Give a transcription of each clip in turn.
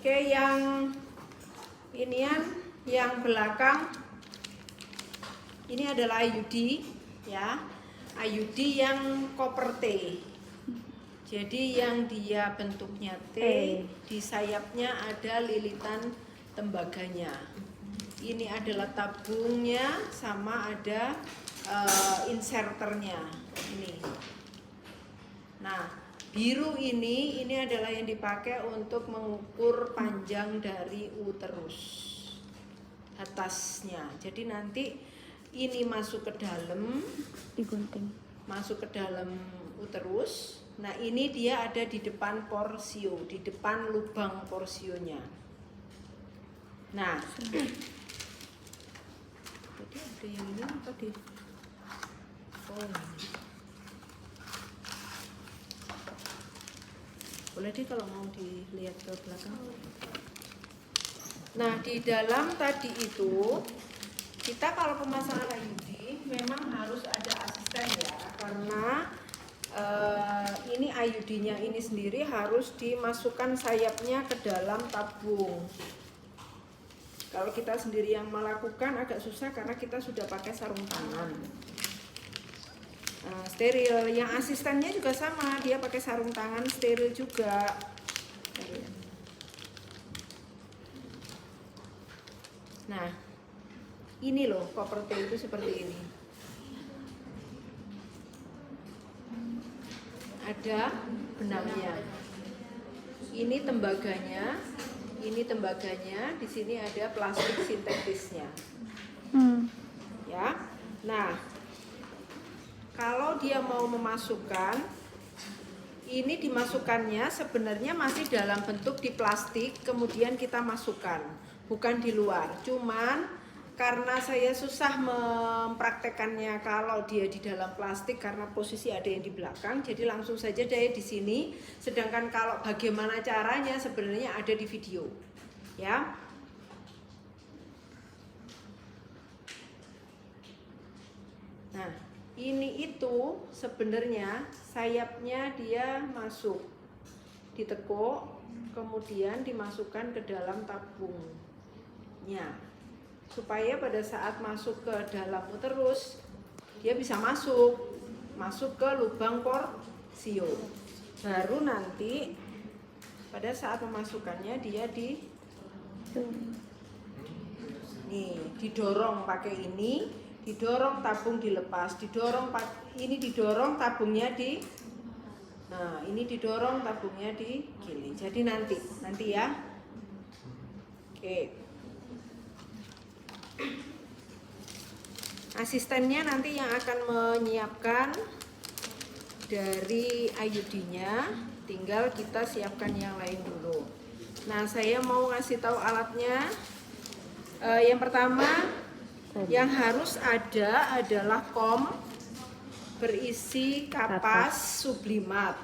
Oke, yang inian, yang belakang ini adalah IUD ya, IUD yang koper T. Jadi yang dia bentuknya T, di sayapnya ada lilitan tembaganya. Ini adalah tabungnya sama ada inserternya ini. Nah, biru ini adalah yang dipakai untuk mengukur panjang dari uterus atasnya. Jadi nanti ini masuk ke dalam, digunting, masuk ke dalam uterus. Nah, ini dia ada di depan porsio, di depan lubang porsionya. Nah, jadi ada yang ini apa di? Oh, ini. Boleh deh kalau mau dilihat ke belakang. Nah, di dalam tadi itu kita kalau pemasangan IUD memang harus ada asisten ya, karena ini IUD-nya ini sendiri harus dimasukkan sayapnya ke dalam tabung. Kalau kita sendiri yang melakukan agak susah karena kita sudah pakai sarung tangan. Steril, yang asistennya juga sama, dia pakai sarung tangan steril juga. Nah, ini loh koper T itu seperti ini. Ada benangnya. Ini tembaganya, di sini ada plastik sintetisnya. Ya. Nah, kalau dia mau memasukkan, ini dimasukkannya sebenarnya masih dalam bentuk di plastik, kemudian kita masukkan, bukan di luar. Cuman karena saya susah mempraktekannya kalau dia di dalam plastik karena posisi ada yang di belakang, jadi langsung saja dia di sini. Sedangkan kalau bagaimana caranya sebenarnya ada di video, ya. Nah, ini itu sebenarnya sayapnya dia masuk, ditekuk, kemudian dimasukkan ke dalam tabungnya. Supaya pada saat masuk ke dalam uterus dia bisa masuk ke lubang porsio. Baru nanti pada saat memasukkannya dia didorong pakai ini, didorong tabung dilepas, didorong tabungnya ini didorong tabungnya digiling. Jadi nanti ya. Oke. Asistennya nanti yang akan menyiapkan dari IUD-nya, tinggal kita siapkan yang lain dulu. Nah, saya mau ngasih tahu alatnya. Yang pertama yang harus ada adalah kom berisi kapas sublimat.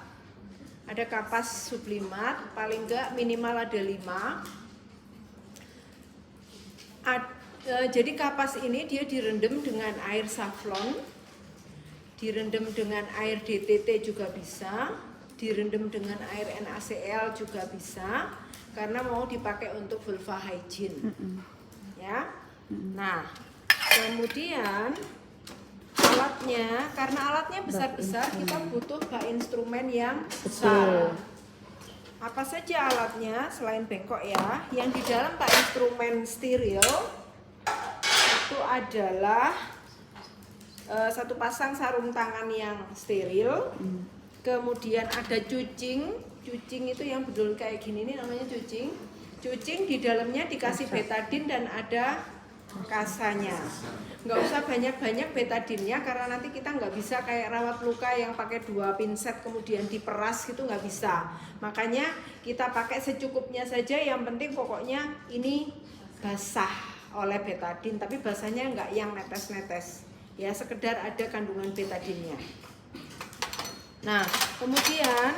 Ada kapas sublimat, paling enggak minimal ada 5. Jadi kapas ini dia direndam dengan air safflon, direndam dengan air DTT juga bisa, direndam dengan air NaCl juga bisa, karena mau dipakai untuk vulva hygiene. Ya. Nah, kemudian alatnya, karena alatnya besar-besar, kita butuh bak instrumen yang besar. Apa saja alatnya selain bengkok ya? Yang di dalam bak instrumen steril itu adalah satu pasang sarung tangan yang steril, kemudian ada cucing itu yang bedul kayak gini, ini namanya cucing. Di dalamnya dikasih betadin dan ada kasanya. Nggak usah banyak-banyak betadinnya karena nanti kita nggak bisa kayak rawat luka yang pakai 2 pinset kemudian diperas gitu, nggak bisa. Makanya kita pakai secukupnya saja, yang penting pokoknya ini basah oleh betadin, tapi basahnya nggak yang netes-netes ya, sekedar ada kandungan betadinnya. Nah, kemudian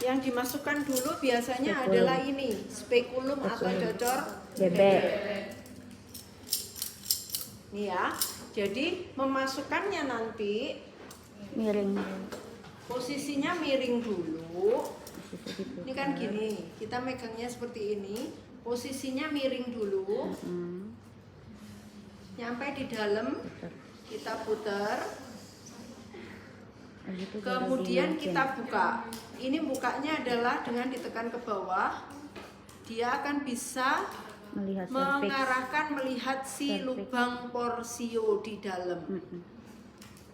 yang dimasukkan dulu biasanya adalah ini spekulum atau cocor bebek. Nih ya, jadi memasukkannya nanti miring, posisinya miring dulu, Ini kan gini, kita megangnya seperti ini, posisinya miring dulu, nyampe di dalam, kita putar, kemudian kita buka. Ini bukanya adalah dengan ditekan ke bawah, dia akan bisa melihat si lubang porsio di dalam.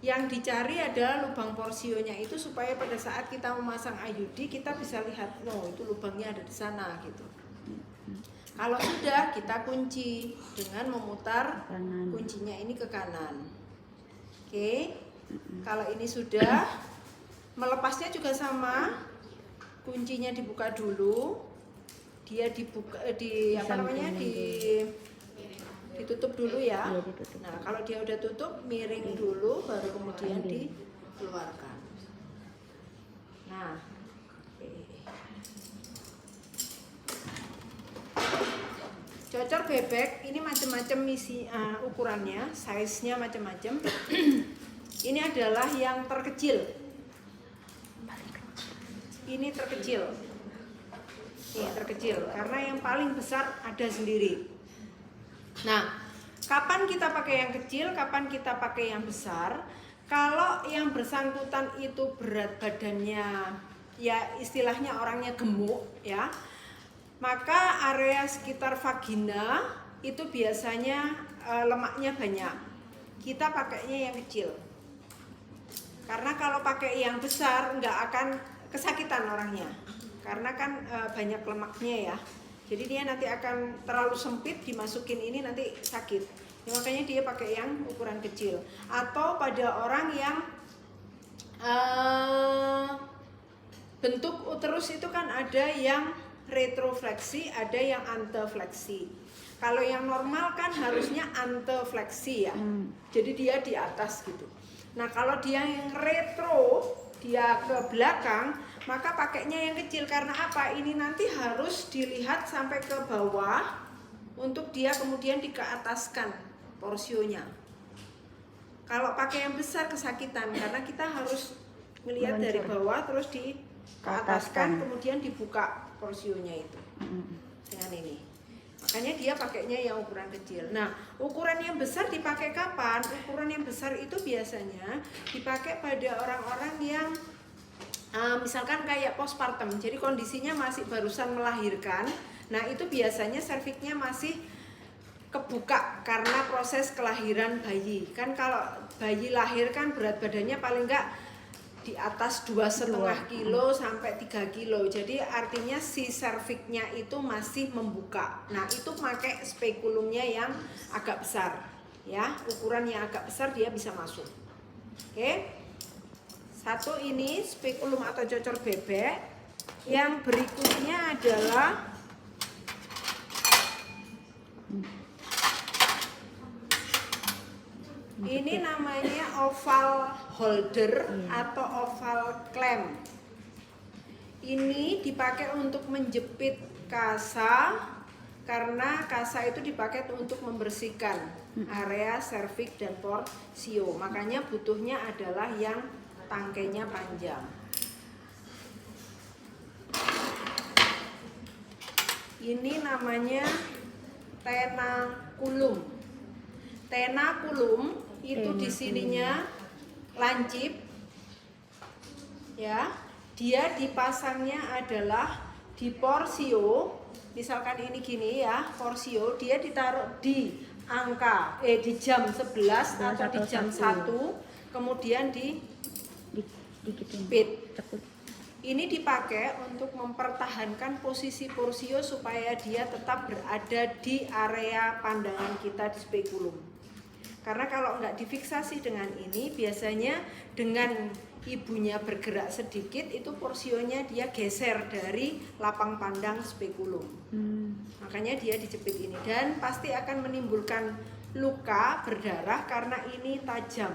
Yang dicari adalah lubang porsionya itu supaya pada saat kita memasang IUD kita bisa lihat, oh itu lubangnya ada di sana gitu. Kalau sudah, kita kunci dengan memutar kuncinya ini ke kanan. Oke. Kalau ini sudah, melepasnya juga sama. Kuncinya dibuka dulu. Dia dibuka ditutup dulu ya. Nah, kalau dia udah tutup, miring dulu baru kemudian dikeluarkan. Nah, cocor bebek ini macam-macam ukurannya, size-nya macam-macam. Ini adalah yang terkecil. Ini terkecil. Ini terkecil karena yang paling besar ada sendiri. Nah, kapan kita pakai yang kecil, kapan kita pakai yang besar? Kalau yang bersangkutan itu berat badannya, ya istilahnya orangnya gemuk ya, maka area sekitar vagina itu biasanya lemaknya banyak. Kita pakainya yang kecil. Karena kalau pakai yang besar nggak akan kesakitan orangnya. Karena kan banyak lemaknya ya. Jadi dia nanti akan terlalu sempit, dimasukin ini nanti sakit. Ya, makanya dia pakai yang ukuran kecil. Atau pada orang yang bentuk uterus itu kan ada yang retrofleksi, ada yang antefleksi. Kalau yang normal kan harusnya antefleksi ya. Jadi dia di atas gitu. Nah, kalau dia yang retro, dia ke belakang, maka pakainya yang kecil. Karena apa? Ini nanti harus dilihat sampai ke bawah untuk dia kemudian dikeataskan porsionya. Kalau pakai yang besar kesakitan karena kita harus melihat dari bawah terus dikeataskan kemudian dibuka porsionya itu dengan ini. Makanya dia pakainya yang ukuran kecil. Nah, ukuran yang besar dipakai kapan? Ukuran yang besar itu biasanya dipakai pada orang-orang yang misalkan kayak postpartum, jadi kondisinya masih barusan melahirkan. Nah, itu biasanya serviknya masih kebuka karena proses kelahiran bayi. Kan kalau bayi lahir kan berat badannya paling enggak di atas 2,5 kilo sampai 3 kilo. Jadi artinya si serviknya itu masih membuka. Nah, itu pakai spekulumnya yang agak besar ya. Ukuran yang agak besar dia bisa masuk. Oke. Satu ini spekulum atau cocor bebek. Yang berikutnya adalah ini namanya oval holder atau oval clamp. Ini dipakai untuk menjepit kasa karena kasa itu dipakai untuk membersihkan area serviks dan porsio. Makanya butuhnya adalah yang tangkainya panjang. Ini namanya tenakulum. Tenakulum itu di sininya lancip ya. Dia dipasangnya adalah di porsio. Misalkan ini gini ya, porsio dia ditaruh di angka di jam 11 atau di jam 1, kemudian dijepit. Ini dipakai untuk mempertahankan posisi porsio supaya dia tetap berada di area pandangan kita di spekulum. Karena kalau nggak difiksasi dengan ini, biasanya dengan ibunya bergerak sedikit, itu porsionya dia geser dari lapang pandang spekulum. Makanya dia dijepit ini dan pasti akan menimbulkan luka berdarah karena ini tajam.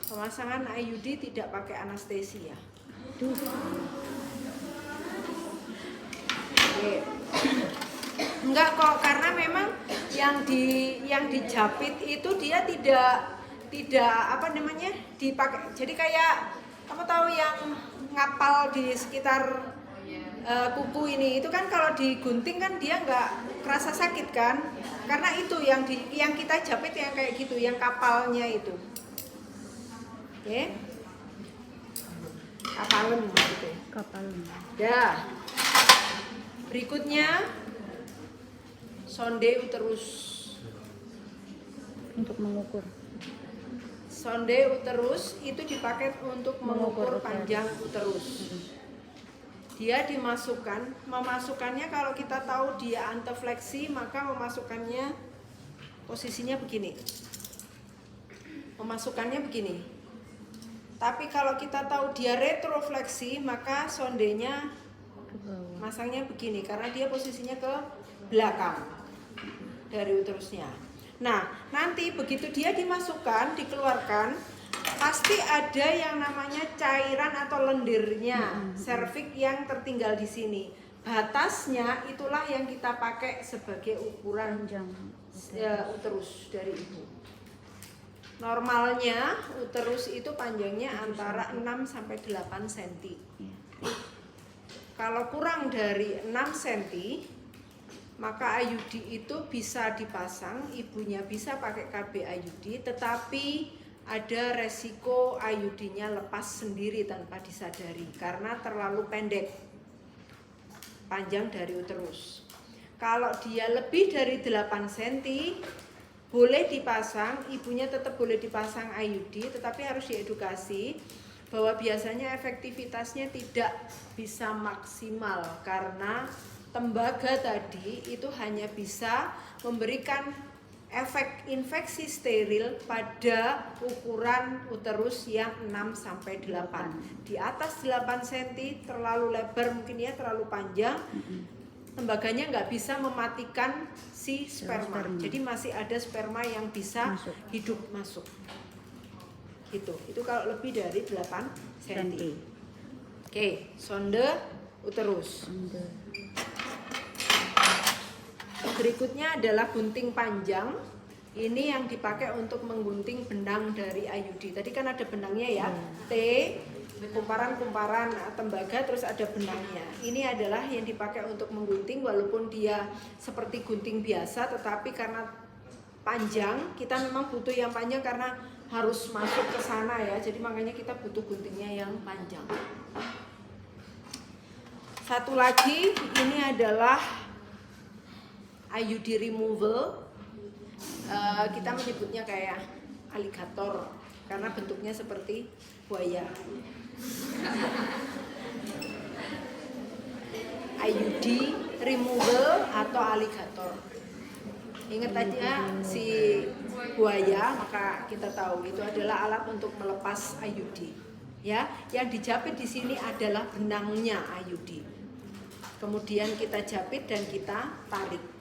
Pemasangan IUD tidak pakai anestesia. Oke. Enggak kok, karena memang yang dijapit itu dia tidak apa namanya dipakai. Jadi kayak kamu tahu yang ngapal di sekitar kuku ini. Itu kan kalau digunting kan dia nggak kerasa sakit kan? Karena itu yang kita jepit yang kayak gitu, yang kapalnya itu. Oke. Kapalen gitu. Kapalen. Ya. Berikutnya sonde uterus. Untuk mengukur. Sonde uterus itu dipakai untuk mengukur panjang uterus. Dia memasukkannya kalau kita tahu dia antefleksi, maka memasukkannya posisinya begini. Memasukkannya begini. Tapi kalau kita tahu dia retrofleksi, maka sondenya masangnya begini karena dia posisinya ke belakang dari uterusnya. Nah, nanti begitu dia dimasukkan, dikeluarkan, pasti ada yang namanya cairan atau lendirnya, serviks yang tertinggal di sini. Batasnya itulah yang kita pakai sebagai ukuran uterus dari ibu. Normalnya uterus itu panjangnya antara 6 sampai 8 cm. Kalau kurang dari 6 cm, maka IUD itu bisa dipasang, ibunya bisa pakai KB IUD, tetapi ada resiko IUD-nya lepas sendiri tanpa disadari karena terlalu pendek panjang dari uterus. Kalau dia lebih dari 8 cm, boleh dipasang, ibunya tetap boleh dipasang IUD, tetapi harus diedukasi bahwa biasanya efektivitasnya tidak bisa maksimal karena tembaga tadi itu hanya bisa memberikan efek infeksi steril pada ukuran uterus yang 6 sampai 8. Di atas 8 cm terlalu lebar mungkin ya, terlalu panjang. Tembaganya nggak bisa mematikan si sperma. Jadi masih ada sperma yang bisa hidup masuk. Gitu. Itu kalau lebih dari 8 cm. Oke, sonde uterus. Berikutnya adalah gunting panjang. Ini yang dipakai untuk menggunting benang dari IUD. Tadi kan ada benangnya ya, T, kumparan-kumparan tembaga, terus ada benangnya. Ini adalah yang dipakai untuk menggunting, walaupun dia seperti gunting biasa, tetapi karena panjang, kita memang butuh yang panjang karena harus masuk ke sana ya. Jadi makanya kita butuh guntingnya yang panjang. Satu lagi, ini adalah IUD removal. Kita menyebutnya kayak aligator karena bentuknya seperti buaya. IUD removal atau aligator. Ingat aja si buaya, maka kita tahu itu adalah alat untuk melepas IUD. Ya, yang dijepit di sini adalah benangnya IUD. Kemudian kita jepit dan kita tarik.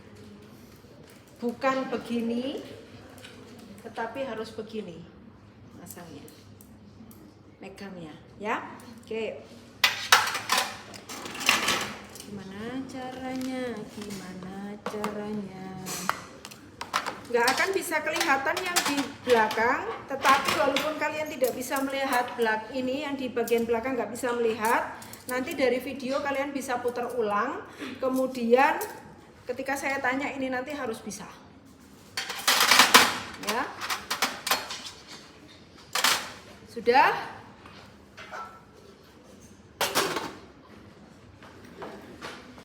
Bukan begini, tetapi harus begini masangnya, megangnya, ya. Oke. Gimana caranya? Nggak akan bisa kelihatan yang di belakang, tetapi walaupun kalian tidak bisa melihat ini yang di bagian belakang nggak bisa melihat, nanti dari video kalian bisa putar ulang, kemudian ketika saya tanya ini nanti harus bisa. Ya. Sudah?